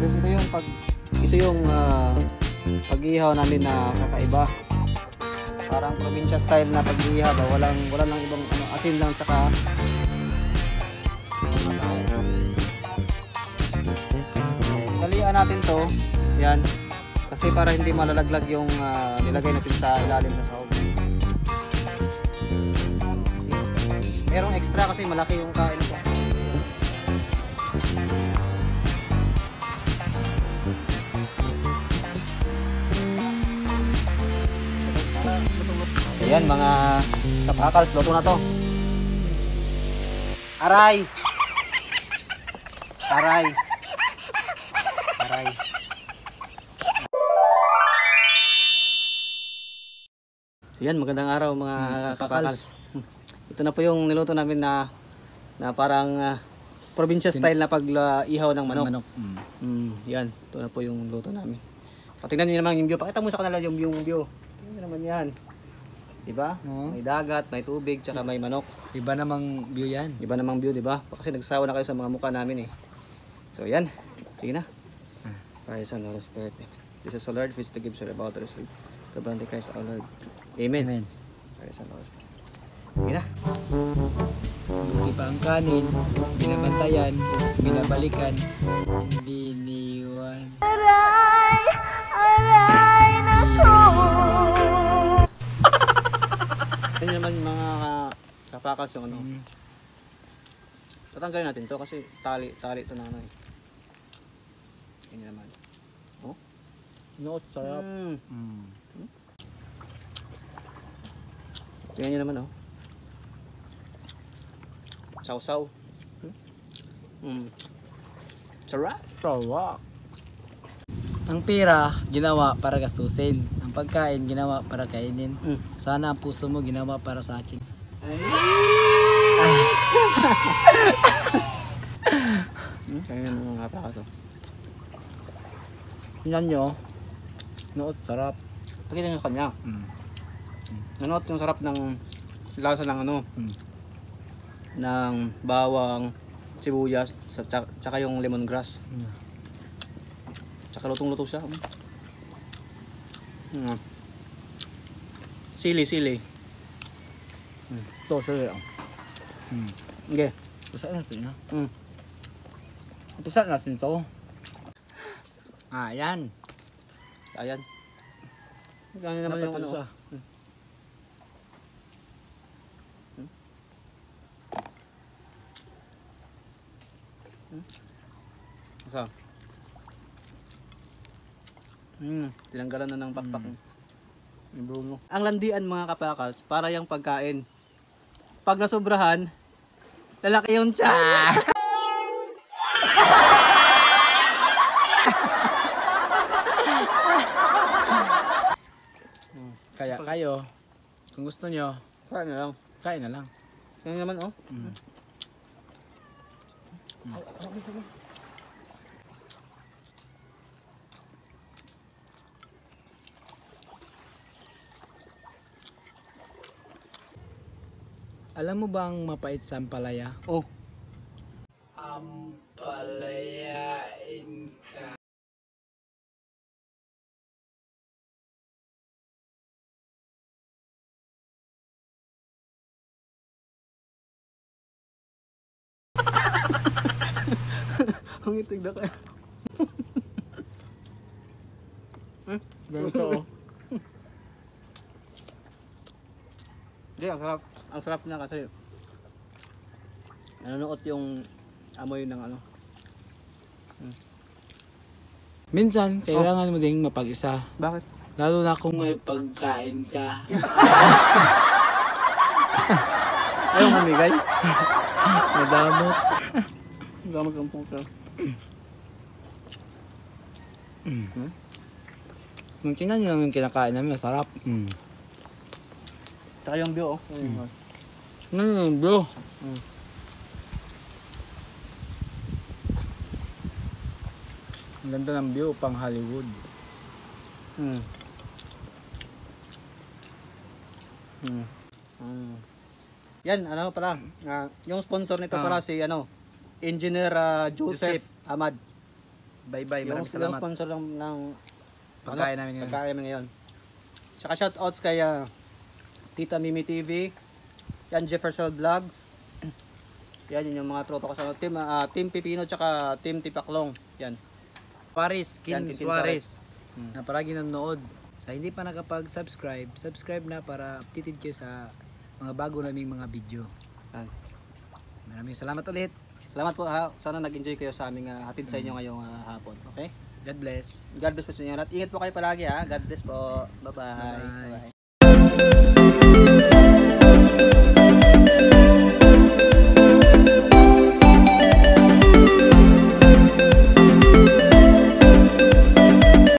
Guys, ito yung pag-ihaw namin na kakaiba. Parang probinsya style na pag-ihaw, wala lang ibang ano, asin lang tsaka dalian natin to. Yan. Kasi para hindi malalaglag yung nilagay natin sa ilalim ng sahog. Merong extra kasi malaki yung kain ko. Ayan mga kapakals, luto na to. Aray! Aray! Aray! So yan, magandang araw mga kapakals. Ito na po yung niluto namin na parang probinsya style na pag-ihaw ng manok. Yan, ito na po yung luto namin. Patingnan niyo naman yung view. Pakita mo sa kanila yung view. Tingnan naman yan. Diba? May dagat, may tubig, tsaka may manok. Iba namang view yan. Iba namang view, diba? Kasi nagsawa na kayo sa mga mukha namin eh. So yan, sige na. Praise the Lord Spirit. This is the Lord, which to give us about the receive. To grant Christ our Lord. Amen. Amen. Praise the Lord Spirit. Sige na. Iba ang kanin, binabantayan, binabalikan, hindi niwan. Aray! Aray! Nako! Yan naman mga kapakals yung ano. Tatanggalin natin to kasi tali ito na ano eh. Yan naman. Oh? No, sarap. Tingnan nyo naman oh. Sausaw. Sarap. Sarap. Ang pera, ginawa para gastusin. Ang pagkain, ginawa para kainin. Sana ang puso mo ginawa para sa akin. Kaya yung mga kapaka to. Tingnan nyo. Noot, sarap. Pakita nyo sa kanya. Nanoot yung sarap ng lasa ng ano. Ng bawang, sibuyas, tsaka yung lemongrass. Tsaka lutong-luto siya. Sili. Ito, sili. Okay. Usain natin na. Usain natin ito. Ayan. Ayan. Gano'n naman yung ano. Asa? Tinanggalan na ng pakpak. Yung Bruno. Ang landian mga kapakals, para yung pagkain. Pag nasobrahan, lalaki yung tiyan. Kaya kayo, kung gusto nyo, Kain na lang. kain na lang. Yan naman oh. Alam mo bang mapait sa ampalaya? Oh. Ampalayain ka. Ang itig na kaya. Ganito oh. Hindi, ang sarap. Ang sarap niya kasi nanonood yung amoy ng ano. Minsan, kailangan mo ding mapag-isa. Bakit? Lalo na kung may pagkain ka. Ayaw mamigay? Madamot. Gamag ang puso. Nung tingnan nyo lang yung kinakain namin, masarap. Tsaka yung view oh. Yung bro. Ang ganda ng view, pang Hollywood. Yan, ano pala, yung sponsor nito pala si ano, Engineer Joseph Ahmad. Bye-bye. Yung, Maraming yung salamat. sponsor ng Pagkain namin ngayon. pagkain namin ngayon. Tsaka shoutouts kay Tita Mimi TV, yan Jefferson Vlogs. Yan yun yung mga tropa ko sa Team Pipino tsaka Team Tipaklong. Yan. Suarez, Yan, King Tintin Suarez. Hmm. Na palagi nanonood. Sa hindi pa nakapag-subscribe, subscribe na para updated kayo sa mga bago naming mga video. Yan. Maraming salamat ulit. Salamat po ha. Sana nag-enjoy kayo sa aming hatid sa inyo ngayong hapon. Okay? God bless. God bless po sa inyo lahat. Ingat po kayo palagi ha. God bless po. Bye-bye. Bye-bye. Bye-bye.